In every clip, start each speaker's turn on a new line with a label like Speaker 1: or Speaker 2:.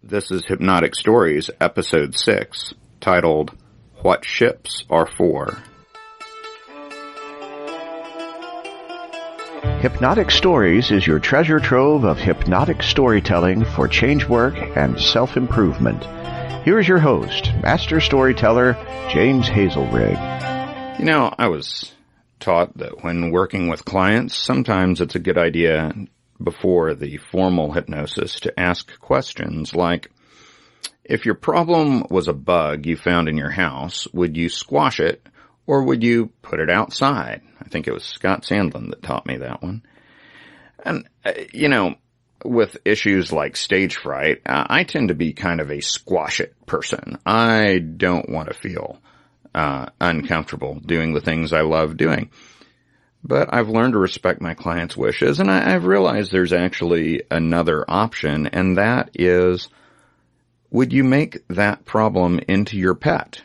Speaker 1: This is Hypnotic Stories, Episode 6, titled, What Ships Are For.
Speaker 2: Hypnotic Stories is your treasure trove of hypnotic storytelling for change work and self-improvement. Here is your host, Master Storyteller, James Hazlerig.
Speaker 1: You know, I was taught that when working with clients, sometimes it's a good idea before the formal hypnosis to ask questions like, if your problem was a bug you found in your house, would you squash it or would you put it outside? I think it was Scott Sandlin that taught me that one. And, with issues like stage fright, I tend to be kind of a squash it person. I don't want to feel uncomfortable doing the things I love doing. But I've learned to respect my clients' wishes, and I've realized there's actually another option, and that is, would you make that problem into your pet?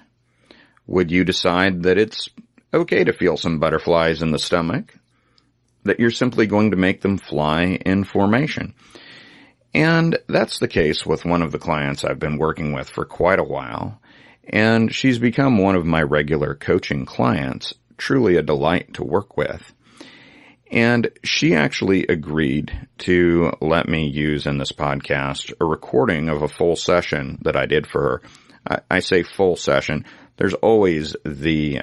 Speaker 1: Would you decide that it's okay to feel some butterflies in the stomach? That you're simply going to make them fly in formation? And that's the case with one of the clients I've been working with for quite a while, and she's become one of my regular coaching clients. Truly a delight to work with. And she actually agreed to let me use in this podcast a recording of a full session that I did for her. I say full session. There's always the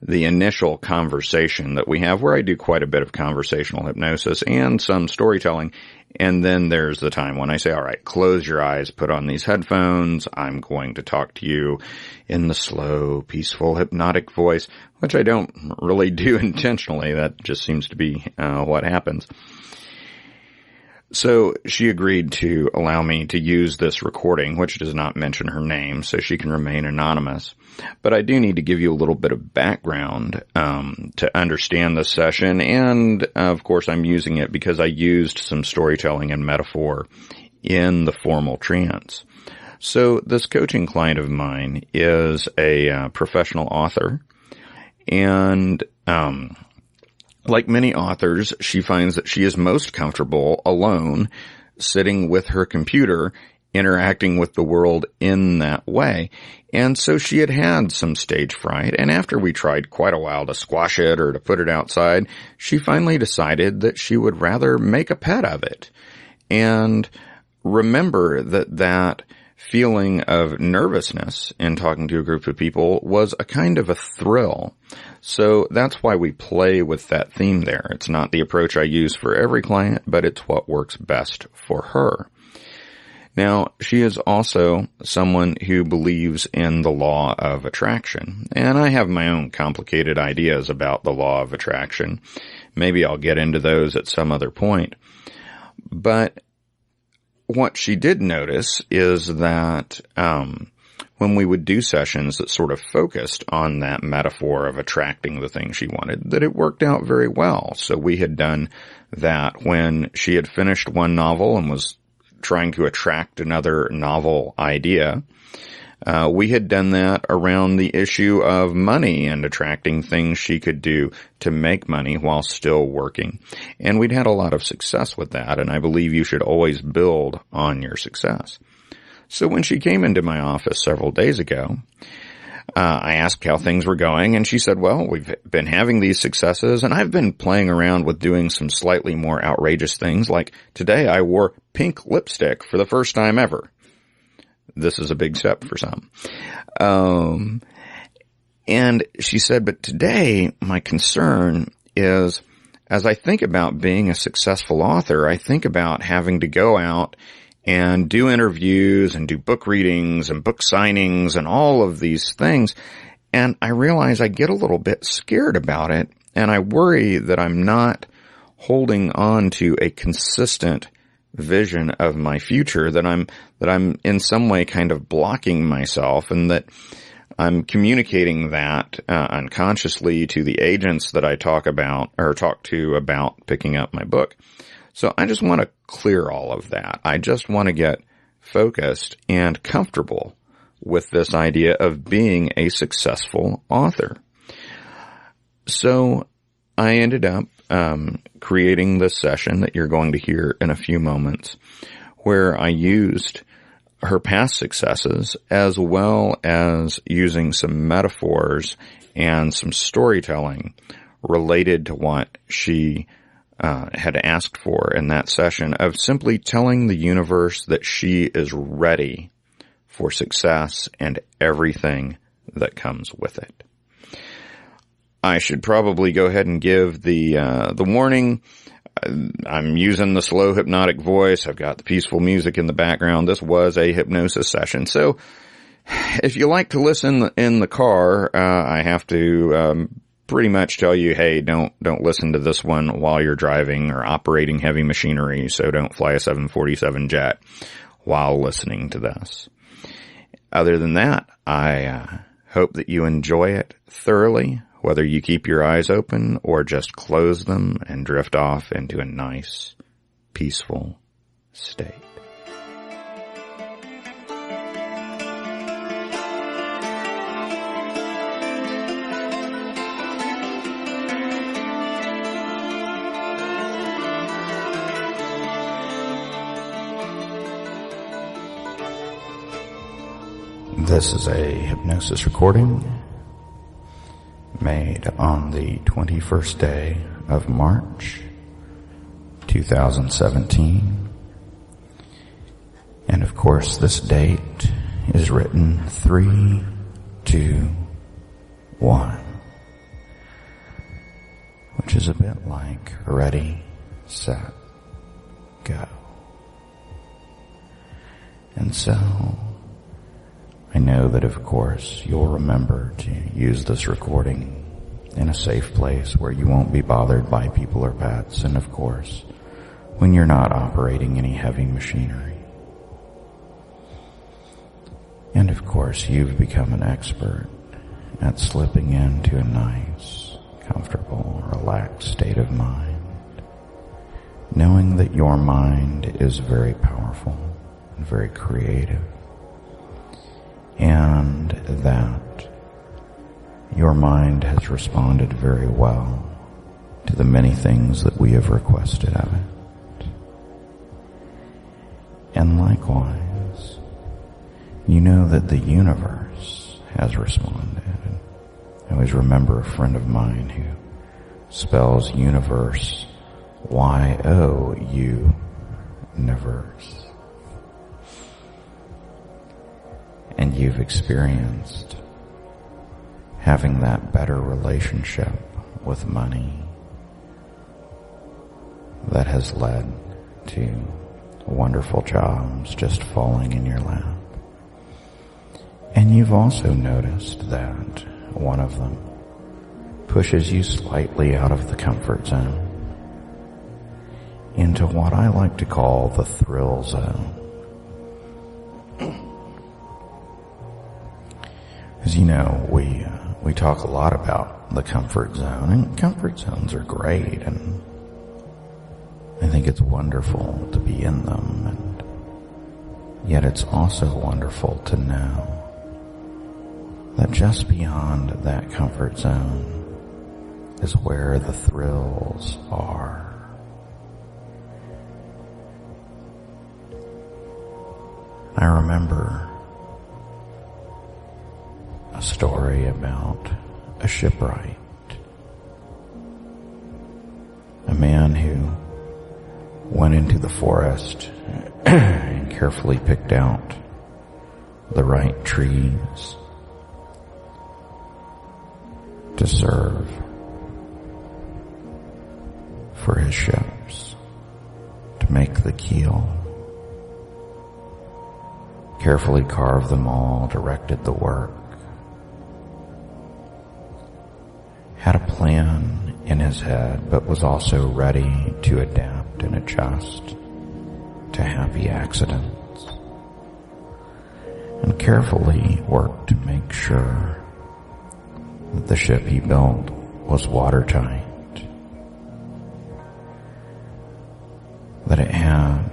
Speaker 1: initial conversation that we have where I do quite a bit of conversational hypnosis and some storytelling. And then there's the time when I say, all right, close your eyes, put on these headphones. I'm going to talk to you in the slow, peaceful, hypnotic voice, which I don't really do intentionally. That just seems to be what happens. So she agreed to allow me to use this recording, which does not mention her name, so she can remain anonymous. But I do need to give you a little bit of background to understand this session, and of course I'm using it because I used some storytelling and metaphor in the formal trance. So this coaching client of mine is a professional author, and like many authors, she finds that she is most comfortable alone, sitting with her computer, interacting with the world in that way. And so she had some stage fright, and after we tried quite a while to squash it or to put it outside, she finally decided that she would rather make a pet of it. And remember that feeling of nervousness in talking to a group of people was a kind of a thrill. So that's why we play with that theme there. It's not the approach I use for every client, but it's what works best for her. Now, she is also someone who believes in the law of attraction, and I have my own complicated ideas about the law of attraction. Maybe I'll get into those at some other point. But what she did notice is that when we would do sessions that sort of focused on that metaphor of attracting the thing she wanted, that it worked out very well. So we had done that when she had finished one novel and was trying to attract another novel idea. We had done that around the issue of money and attracting things she could do to make money while still working. And we'd had a lot of success with that, and I believe you should always build on your success. So when she came into my office several days ago, I asked how things were going, and she said, well, we've been having these successes, and I've been playing around with doing some slightly more outrageous things, like today I wore pink lipstick for the first time ever. This is a big step for some. And she said, but today my concern is, as I think about being a successful author, I think about having to go out and do interviews and do book readings and book signings and all of these things. And I realize I get a little bit scared about it, and I worry that I'm not holding on to a consistent vision of my future, that I'm in some way kind of blocking myself, and that I'm communicating that unconsciously to the agents that I talk to about picking up my book. So I just want to clear all of that. I just want to get focused and comfortable with this idea of being a successful author. So I ended up creating this session that you're going to hear in a few moments, where I used her past successes, as well as using some metaphors and some storytelling related to what she had asked for in that session, of simply telling the universe that she is ready for success and everything that comes with it. I should probably go ahead and give the warning. I'm using the slow hypnotic voice. I've got the peaceful music in the background. This was a hypnosis session. So if you like to listen in the car, I have to pretty much tell you, hey, don't listen to this one while you're driving or operating heavy machinery. So don't fly a 747 jet while listening to this. Other than that, I hope that you enjoy it thoroughly, whether you keep your eyes open or just close them and drift off into a nice, peaceful state. This is a hypnosis recording made on the 21st day of March, 2017. And of course, this date is written 3, 2, 1, which is a bit like ready, set, go. And so, I know that, of course, you'll remember to use this recording in a safe place where you won't be bothered by people or pets, and of course, when you're not operating any heavy machinery. And of course, you've become an expert at slipping into a nice, comfortable, relaxed state of mind, knowing that your mind is very powerful and very creative, and that your mind has responded very well to the many things that we have requested of it. And likewise, you know that the universe has responded. I always remember a friend of mine who spells universe Y-O-U, universe. And you've experienced having that better relationship with money that has led to wonderful jobs just falling in your lap. And you've also noticed that one of them pushes you slightly out of the comfort zone into what I like to call the thrill zone. As you know, we talk a lot about the comfort zone, and comfort zones are great, and I think it's wonderful to be in them, and yet it's also wonderful to know that just beyond that comfort zone is where the thrills are. I remember a story about a shipwright, a man who went into the forest and carefully picked out the right trees to serve for his ships, to make the keel. Carefully carved them all, directed the work, had a plan in his head, but was also ready to adapt and adjust to happy accidents, and carefully worked to make sure that the ship he built was watertight, that it had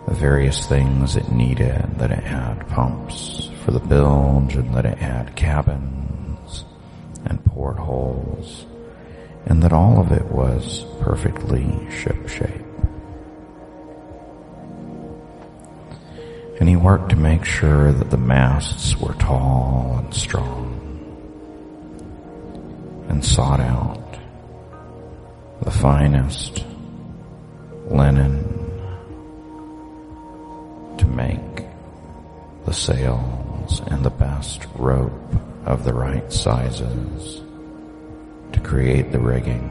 Speaker 1: the various things it needed, that it had pumps for the bilge, and that it had cabins and portholes, and that all of it was perfectly ship-shape. And he worked to make sure that the masts were tall and strong, and sought out the finest linen to make the sails and the best rope of the right sizes to create the rigging.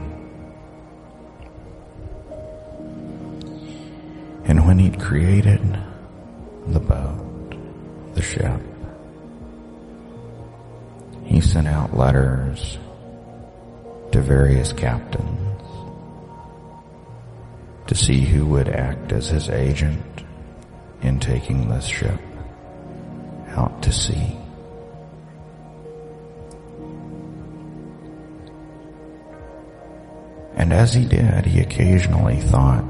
Speaker 1: And when he'd created the boat, the ship, he sent out letters to various captains to see who would act as his agent in taking this ship out to sea. And as he did, he occasionally thought,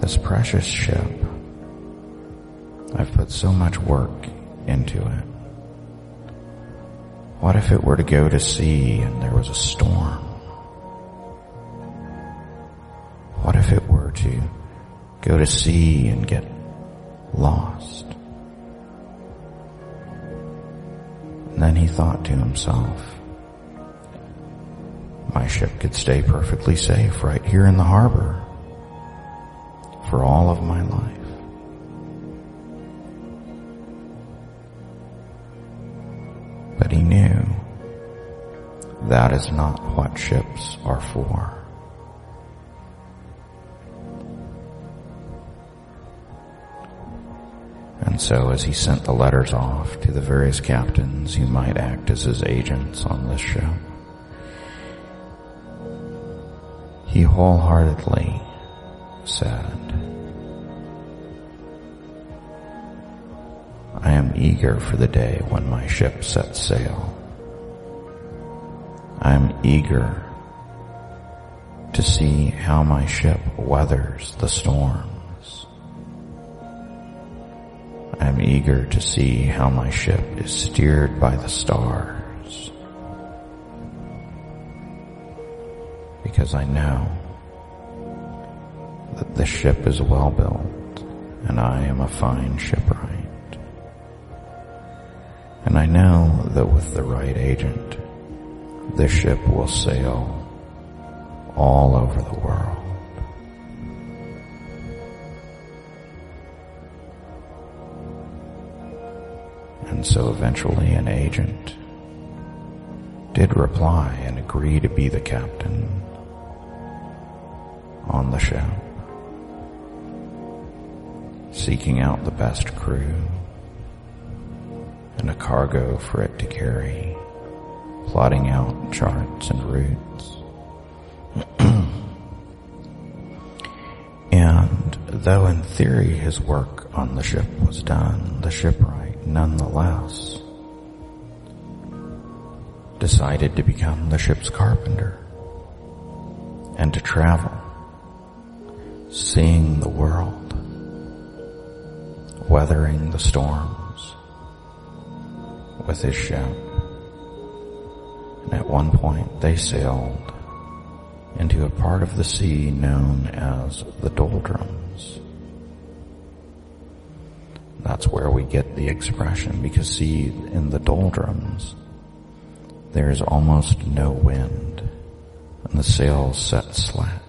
Speaker 1: this precious ship, I've put so much work into it. What if it were to go to sea and there was a storm? What if it were to go to sea and get lost? And then he thought to himself, my ship could stay perfectly safe right here in the harbor for all of my life. But he knew that is not what ships are for. And so as he sent the letters off to the various captains who might act as his agents on this ship, he wholeheartedly said, I am eager for the day when my ship sets sail. I am eager to see how my ship weathers the storms. I am eager to see how my ship is steered by the stars, because I know that this ship is well built and I am a fine shipwright. And I know that with the right agent, this ship will sail all over the world. And so eventually an agent did reply and agree to be the captain on the ship, seeking out the best crew and a cargo for it to carry, plotting out charts and routes. And though in theory his work on the ship was done, the shipwright nonetheless decided to become the ship's carpenter and to travel, seeing the world, weathering the storms with his ship. And at one point they sailed into a part of the sea known as the doldrums. That's where we get the expression, because see, in the doldrums there's almost no wind and the sails set slack.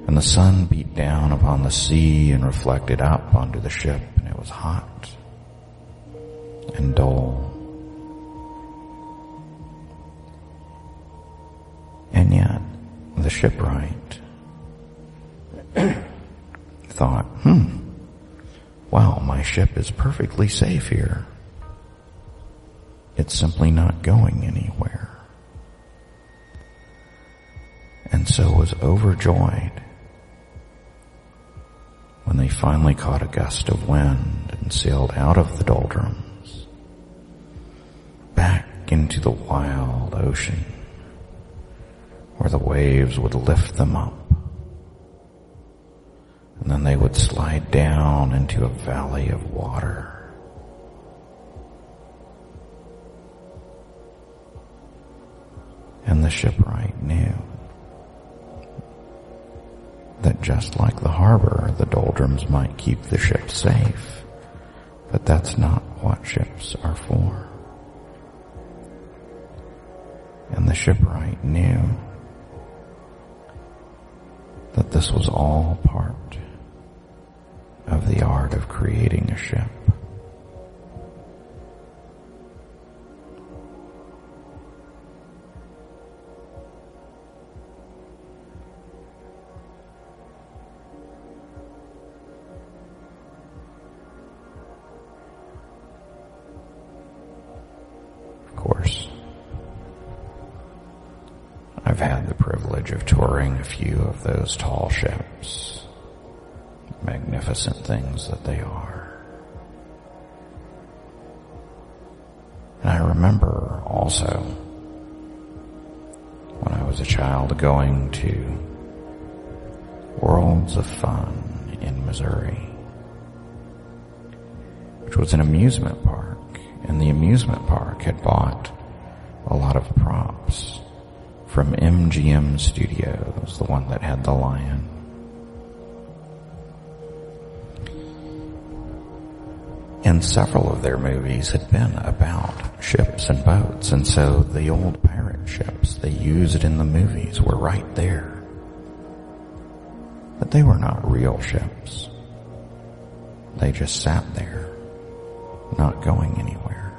Speaker 1: And the sun beat down upon the sea and reflected up onto the ship, and it was hot and dull. And yet, the shipwright thought, wow, my ship is perfectly safe here. It's simply not going anywhere. And so was overjoyed when they finally caught a gust of wind and sailed out of the doldrums back into the wild ocean, where the waves would lift them up, and then they would slide down into a valley of water. And the shipwright knew that just like the harbor, the doldrums might keep the ship safe, but that's not what ships are for. And the shipwright knew that this was all part of the art of creating a ship. Of course, I've had the privilege of touring a few of those tall ships, magnificent things that they are. And I remember also when I was a child going to Worlds of Fun in Missouri, which was an amusement park, and the amusement park had bought a lot of props from MGM Studios, the one that had the lion. And several of their movies had been about ships and boats, and so the old pirate ships they used in the movies were right there. But they were not real ships. They just sat there, not going anywhere.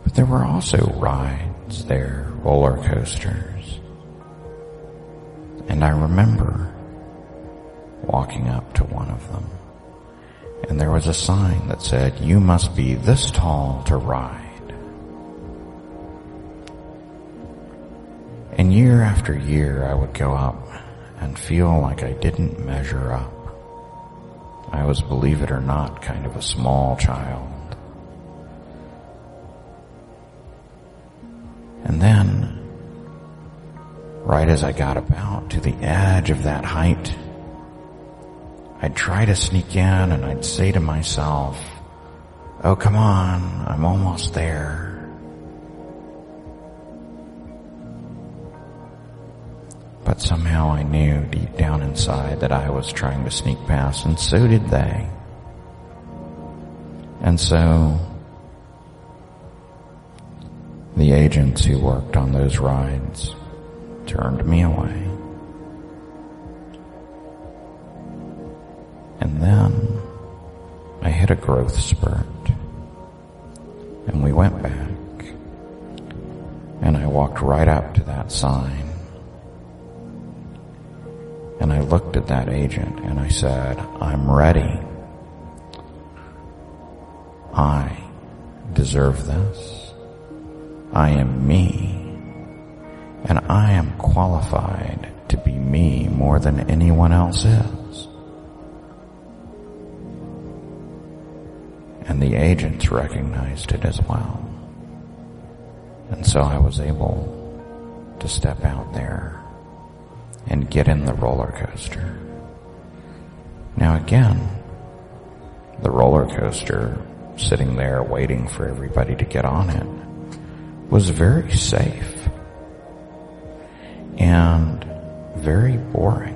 Speaker 1: But there were also rides there, roller coasters. And I remember walking up to one of them, and there was a sign that said, "You must be this tall to ride." And year after year I would go up and feel like I didn't measure up. I was, believe it or not, kind of a small child. And then, right as I got about to the edge of that height, I'd try to sneak in and I'd say to myself, "Oh, come on, I'm almost there." But somehow I knew deep down inside that I was trying to sneak past, and so did they. And so the agents who worked on those rides turned me away. And then I hit a growth spurt, and we went back, and I walked right up to that sign, and I looked at that agent and I said, "I'm ready. I deserve this. I am me, and I am qualified to be me more than anyone else is." And the agents recognized it as well. And so I was able to step out there and get in the roller coaster. Now again, the roller coaster, sitting there waiting for everybody to get on it, was very safe and very boring.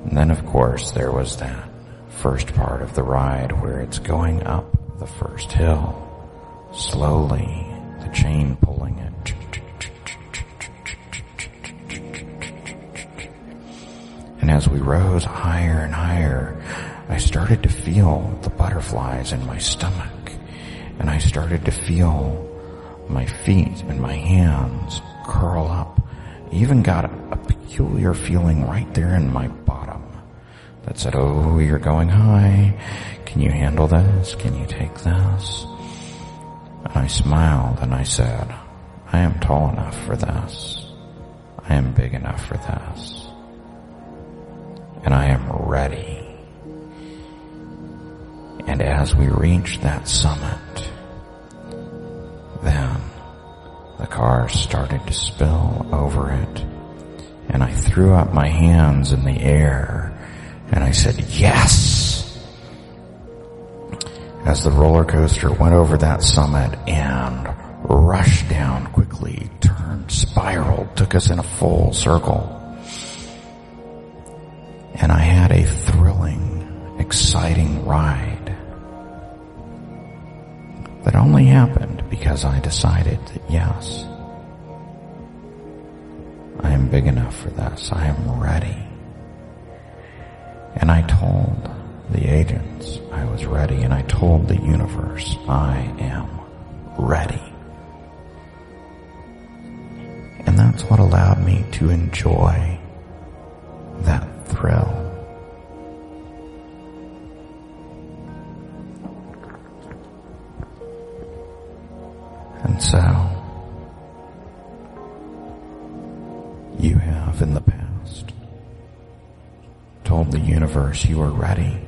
Speaker 1: And then, of course, there was that first part of the ride where it's going up the first hill, slowly, the chain pulling it. And as we rose higher and higher, I started to feel the butterflies in my stomach, and I started to feel my feet and my hands curl up. I even got a peculiar feeling right there in my bottom that said, "Oh, you're going high. Can you handle this? Can you take this?" And I smiled and I said, "I am tall enough for this. I am big enough for this. And I am ready." And as we reached that summit, then the car started to spill over it, and I threw up my hands in the air and I said, "Yes!" as the roller coaster went over that summit and rushed down quickly, turned, spiraled, took us in a full circle. And I had a thrilling, exciting ride that only happened because I decided that yes, I am big enough for this. I am ready. And I told the agents I was ready, and I told the universe I am ready. And that's what allowed me to enjoy that thrill. And so, you have in the past told the universe you are ready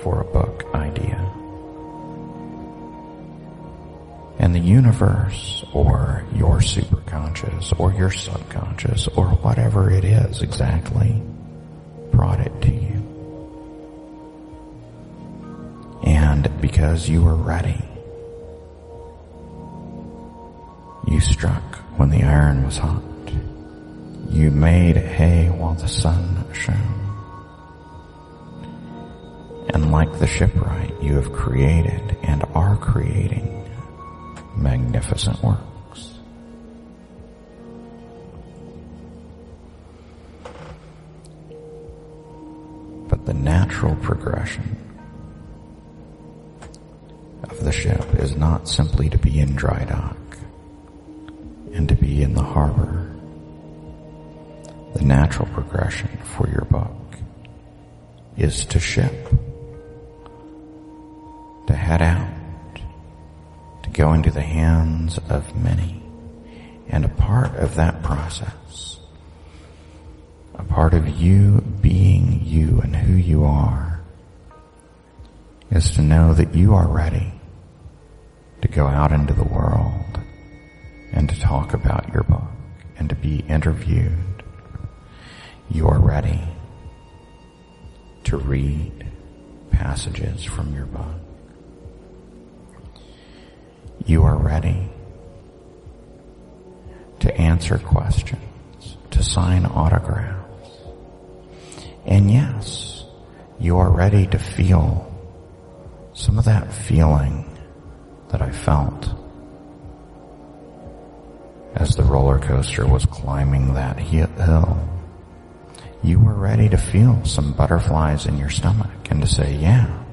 Speaker 1: for a book idea. And the universe, or your superconscious, or your subconscious, or whatever it is exactly, brought it to you. And because you were ready, you struck when the iron was hot. You made hay while the sun shone. And like the shipwright, you have created and are creating magnificent works. But the natural progression of the ship is not simply to be in dry dock and to be in the harbor. The natural progression for your book is to ship, to head out, to go into the hands of many. And a part of that process, a part of you being you and who you are, is to know that you are ready to go out into the world and to talk about your book and to be interviewed. You are ready to read passages from your book. You are ready to answer questions, to sign autographs. And yes, you are ready to feel some of that feeling that I felt as the roller coaster was climbing that hill. You were ready to feel some butterflies in your stomach and to say, yeah,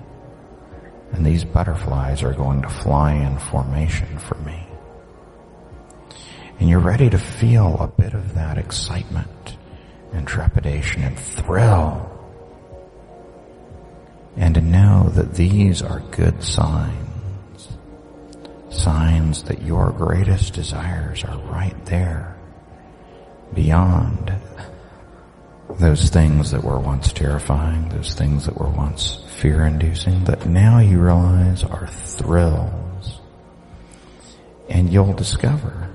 Speaker 1: and these butterflies are going to fly in formation for me. And you're ready to feel a bit of that excitement and trepidation and thrill, and to know that these are good signs, signs that your greatest desires are right there, beyond those things that were once terrifying, those things that were once fear-inducing, that now you realize are thrills. And you'll discover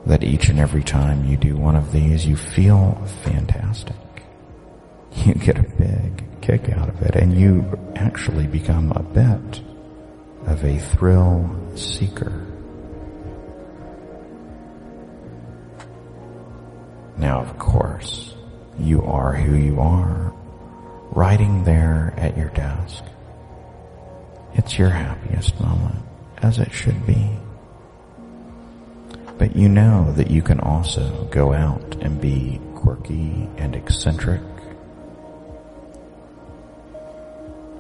Speaker 1: that each and every time you do one of these, you feel fantastic. You get a big kick out of it, and you actually become a bit of a thrill seeker. Now, of course, you are who you are, writing there at your desk. It's your happiest moment, as it should be. But you know that you can also go out and be quirky and eccentric,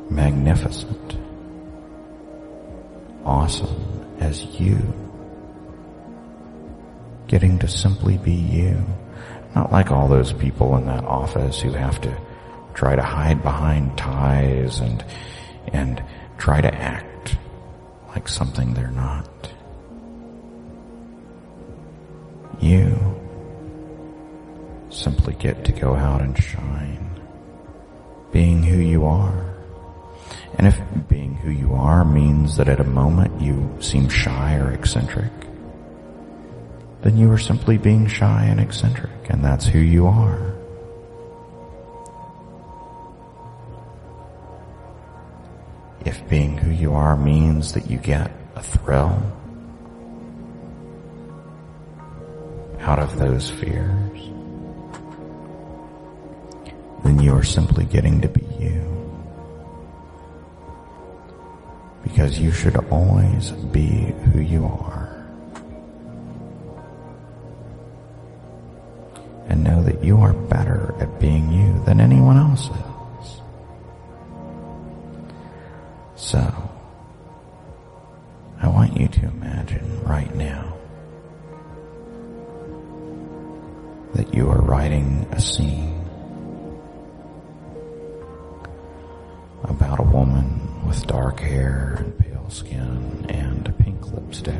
Speaker 1: magnificent, awesome as you, getting to simply be you. Not like all those people in that office who have to try to hide behind ties and try to act like something they're not. You simply get to go out and shine, being who you are. And if being who you are means that at a moment you seem shy or eccentric, then you are simply being shy and eccentric, and that's who you are. If being who you are means that you get a thrill out of those fears, then you are simply getting to be you. Because you should always be who you are. And know that you are better at being you than anyone else is. So, I want you to imagine right now that you are writing a scene about a woman with dark hair and pale skin and a pink lipstick.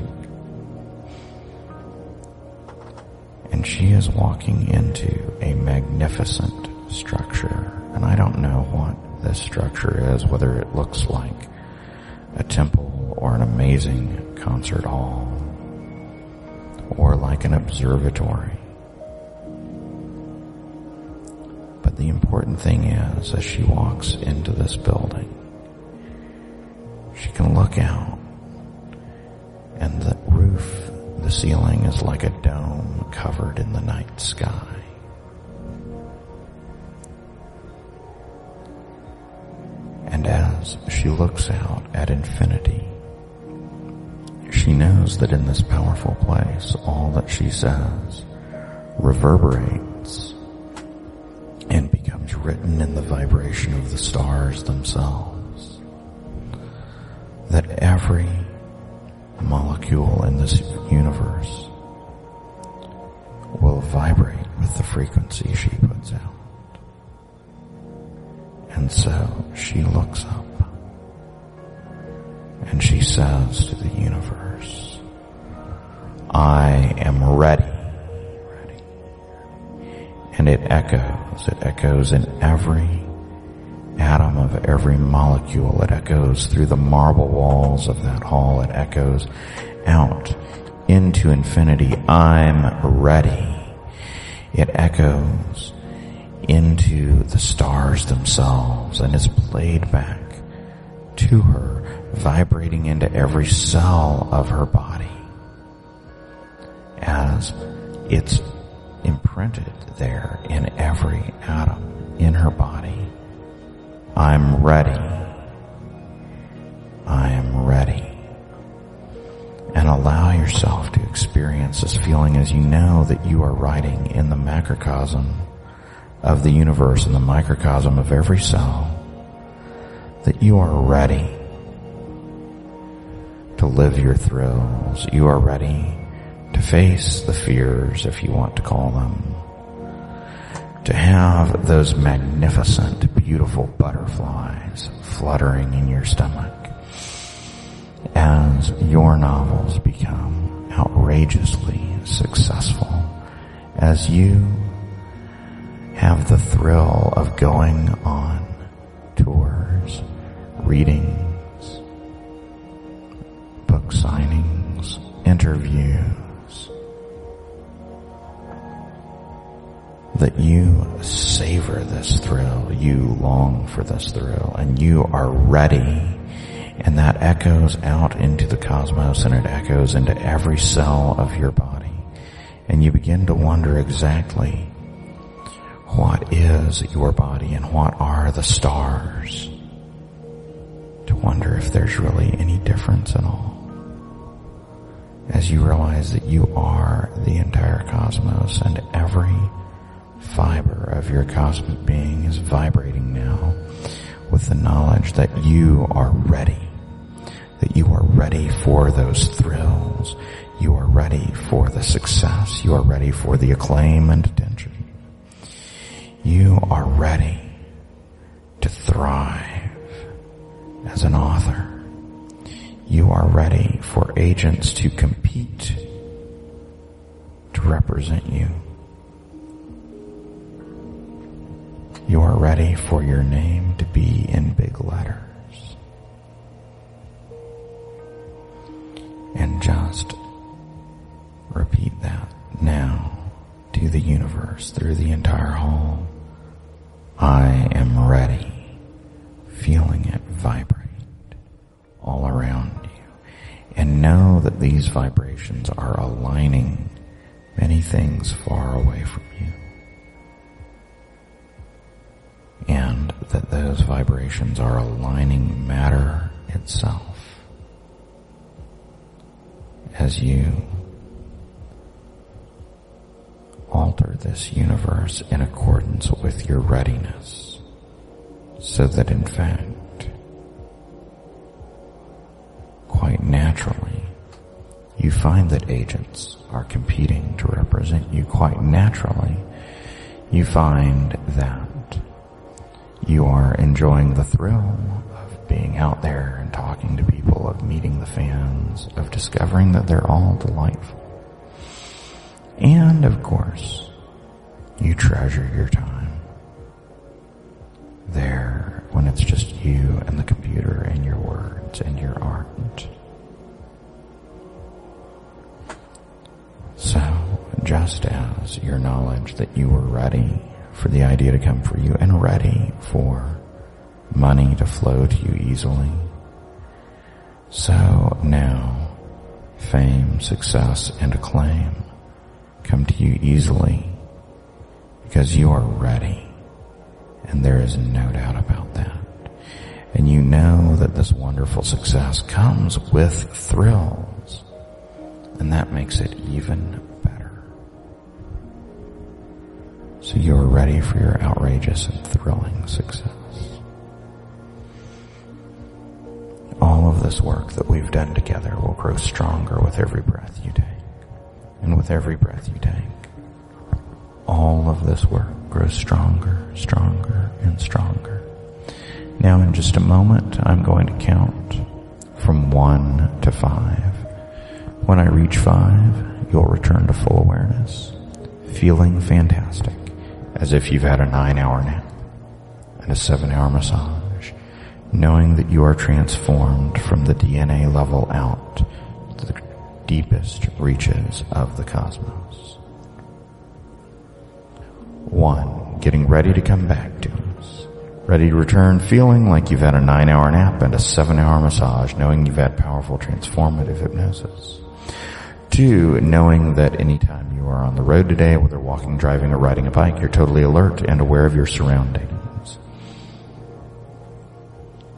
Speaker 1: And she is walking into a magnificent structure. And I don't know what this structure is, whether it looks like a temple or an amazing concert hall or like an observatory. But the important thing is, as she walks into this building, she can look out, and the roof, the ceiling is like a dome covered in the night sky. And as she looks out at infinity, she knows that in this powerful place, all that she says reverberates and becomes written in the vibration of the stars themselves. That every molecule in this universe will vibrate with the frequency she puts out. And so she looks up and she says to the universe, I am ready. And it echoes in every atom of every molecule. It echoes through the marble walls of that hall. It echoes out into infinity. I'm ready. It echoes into the stars themselves and is played back to her, vibrating into every cell of her body as it's imprinted there in every atom in her body. I'm ready. I am ready. And allow yourself to experience this feeling as you know that you are riding in the macrocosm of the universe, in the microcosm of every cell, that you are ready to live your thrills. You are ready to face the fears, if you want to call them, to have those magnificent, beautiful butterflies fluttering in your stomach as your novels become outrageously successful, as you have the thrill of going on tours, readings, book signings, interviews, that you savor this thrill, you long for this thrill, and you are ready, and that echoes out into the cosmos, and it echoes into every cell of your body, and you begin to wonder exactly what is your body and what are the stars, to wonder if there's really any difference at all, as you realize that you are the entire cosmos, and every fiber of your cosmic being is vibrating now with the knowledge that you are ready, that you are ready for those thrills, you are ready for the success, you are ready for the acclaim and attention. You are ready to thrive as an author. You are ready for agents to compete to represent you. You are ready for your name to be in big letters. And just repeat that now to the universe through the entire hall. I am ready, feeling it vibrate. and know that these vibrations are aligning many things far away from you. And that those vibrations are aligning matter itself as you alter this universe in accordance with your readiness, so that in fact, quite naturally, you find that agents are competing to represent you. Quite naturally, you find that you are enjoying the thrill of being out there and talking to people, of meeting the fans, of discovering that they're all delightful. And of course, you treasure your time there when it's just you and the computer and your words and your art. So, just as your knowledge that you were ready for the idea to come for you and ready for money to flow to you easily, so now fame, success, and acclaim come to you easily because you are ready, and there is no doubt about that. And you know that this wonderful success comes with thrills, and that makes it even better. So you're ready for your outrageous and thrilling success. All of this work that we've done together will grow stronger with every breath you take. And with every breath you take, all of this work grows stronger, stronger, and stronger. Now in just a moment, I'm going to count from 1 to 5. When I reach 5, you'll return to full awareness, feeling fantastic, as if you've had a 9-hour nap and a 7-hour massage, knowing that you are transformed from the DNA level out to the deepest reaches of the cosmos. 1, getting ready to come back to us. Ready to return feeling like you've had a 9-hour nap and a 7-hour massage, knowing you've had powerful transformative hypnosis. 2, knowing that anytime you are on the road today, whether walking, driving, or riding a bike, you're totally alert and aware of your surroundings.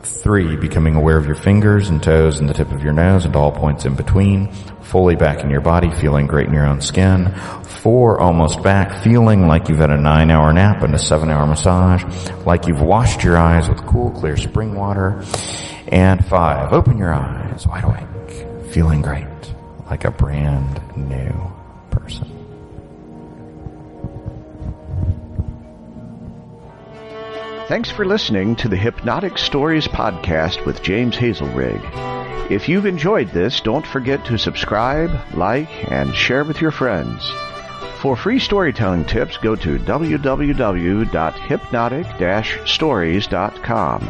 Speaker 1: 3, becoming aware of your fingers and toes and the tip of your nose and all points in between, fully back in your body, feeling great in your own skin. 4, almost back, feeling like you've had a 9-hour nap and a 7-hour massage, like you've washed your eyes with cool, clear spring water. And 5, open your eyes, wide awake, feeling great, like a brand new person.
Speaker 2: Thanks for listening to the Hypnotic Stories podcast with James Hazlerig. If you've enjoyed this, don't forget to subscribe, like, and share with your friends. For free storytelling tips, go to www.hypnotic-stories.com.